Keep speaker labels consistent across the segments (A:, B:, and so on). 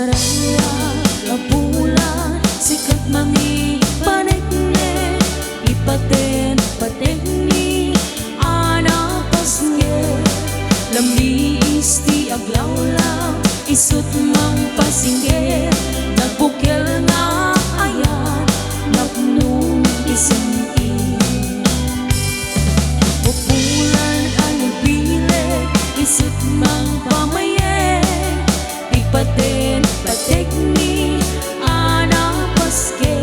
A: Naraya kapulan sikat mangi panekne ipaten patekni ana pasnge lambi isti aglawlaw isut mang pasingge nagbukel nga ayan napnong isinti pupulan ang bile isut mang pamaye ipaten patekni ana paske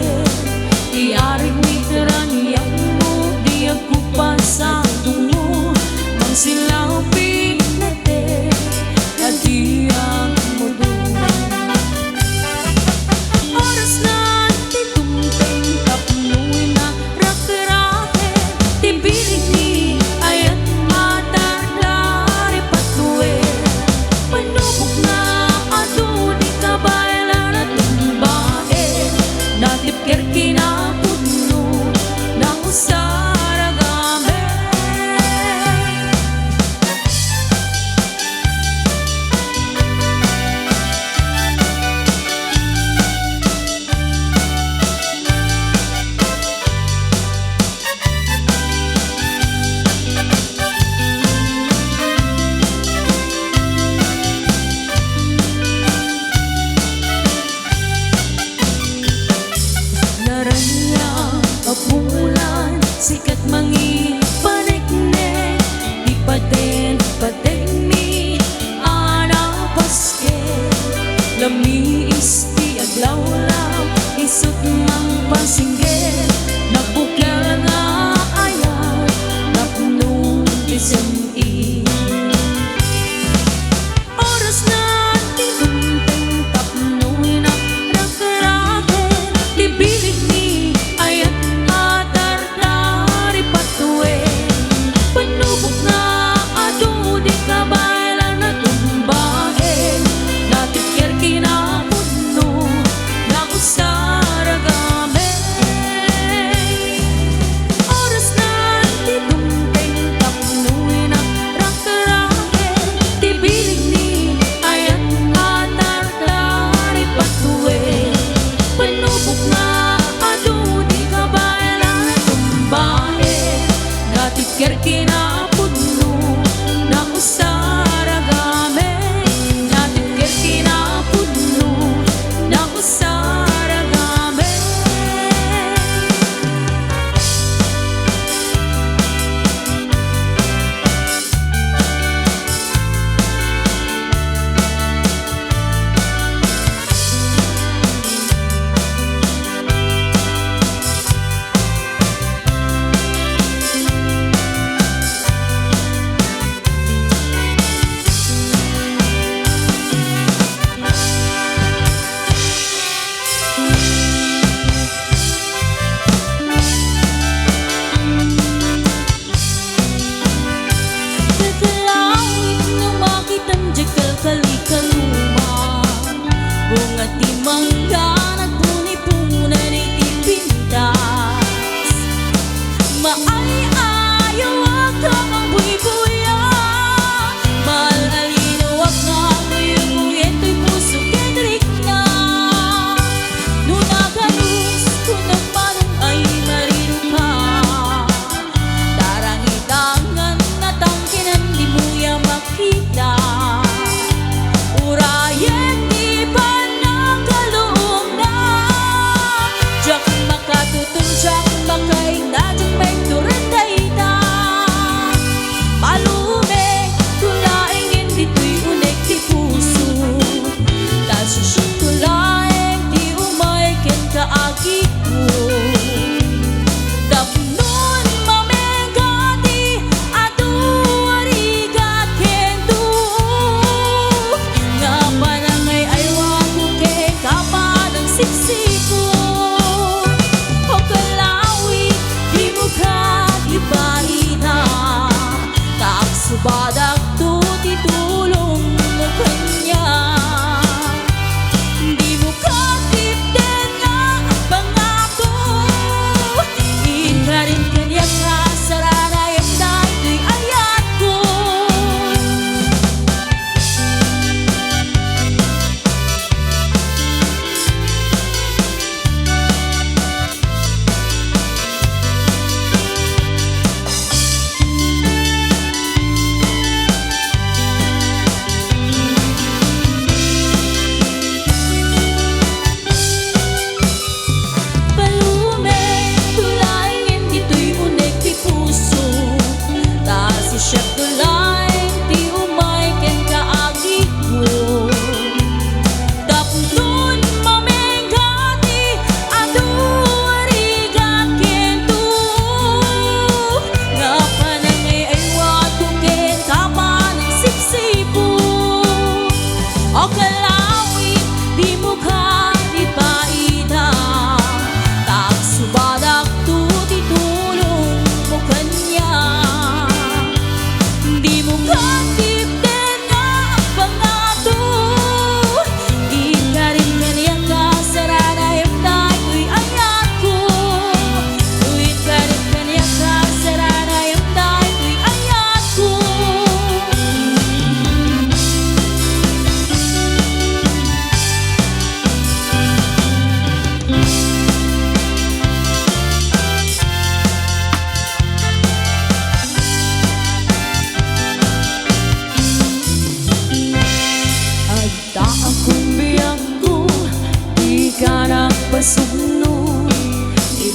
A: iarig ni teraniyak mo di ako pasang mo mang silaw pinate adi ang mudo oras na titumpeng tapnoy na rakrake tibirig ni ayat matar dari patue panubok na ado di kabayla na tumbae natipker kinapudno na usaragame naranya kapulan sikat mangi panekne ipaten patekni ana paske lami isti aglawlaw isut mang pasingge nagbukel nga ayaw napnong bisanti oras na tinumpeng tapnoy na rakrake tibirig ni ayat matar dari patue panubok na ado di kabayla na tumbae natipker kinapudno na usaragame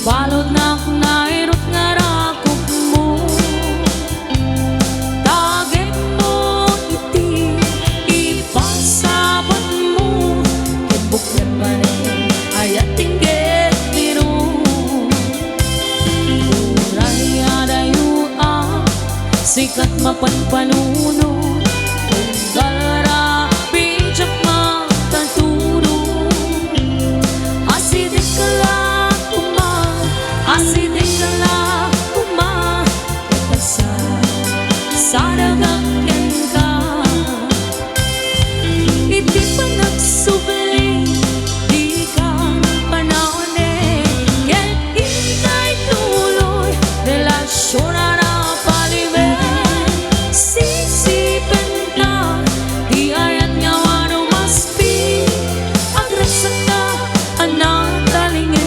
A: balod na kung nairot nga rakop mo. Tagip mo iti, ipasabot mo, kibukyan man ayat tinggit biro. Uray adayo sikat mapanpanuno, kung galara bijak makaturo. Asidik ka lang asidik ka lang katasa saragakyan ka. Iti pa nagsubli, di ka panahon ken ikay tuloy, relasyon na napalimen. Sisipen ka, di ayat nga wano maspi, agresak ka, anak talingin.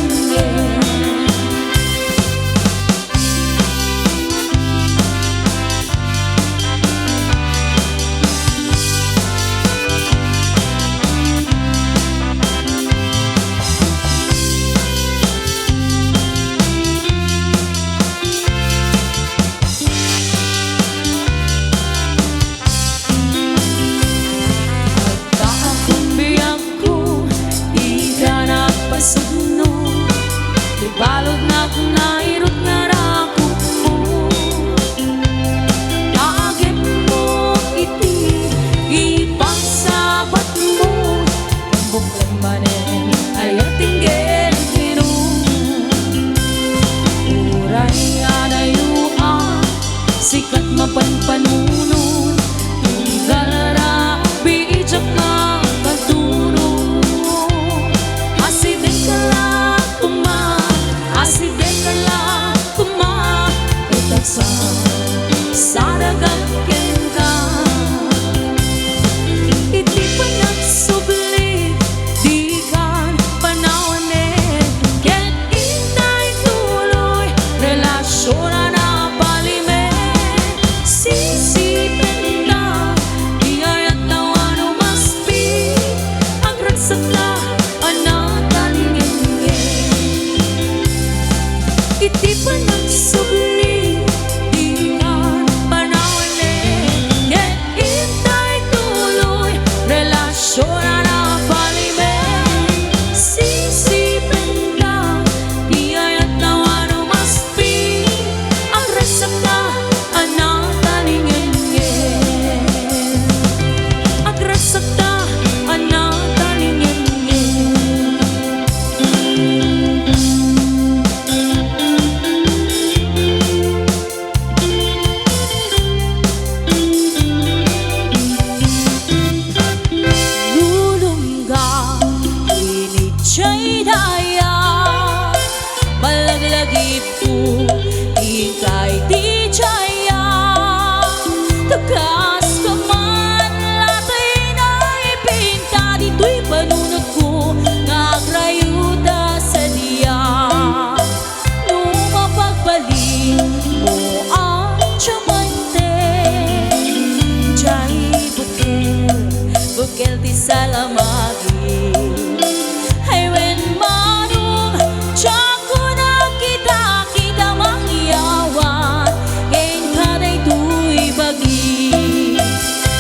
A: Di balod na kung nairot nga rakop mo. Tagip mo iti, ipasabat mo, kambuklan manen ayat tinggit biro. Uray adayo sikat mapanpanuno, kung galara bijak makaturo. Asidik ka lang asidik ka lang katasa saragakyan ka. Iti pa nagsubli, di ka panahon ken ikay tuloy, relasyon na napalimen. Sisipen ka, di ayat na wano maspi, agresak ka, anak talingin. Iti pa nagsubli, di ka panahon ken ikay tuloy, relasyon na napalimen. Sisipen ka, di ayat na wano maspi, agresak ka, anak talingin. Agresak ka, anak talingin. Chay daya palaglagip ko, ikay di chaya. Tagas ka man, latay na ipinta, dito'y panunod ko, nagrayuda sa diya. Nung mapagbalik mo ang tiyamante, chay bukel di salamagi. Ay when manong tiyako na kita mangyawan, ngayon ka na'y tuy bagi.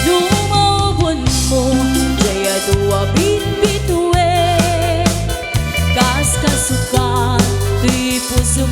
A: Lumaubon mo, jaya dua bitbitwe, kas kasukan, tuy puso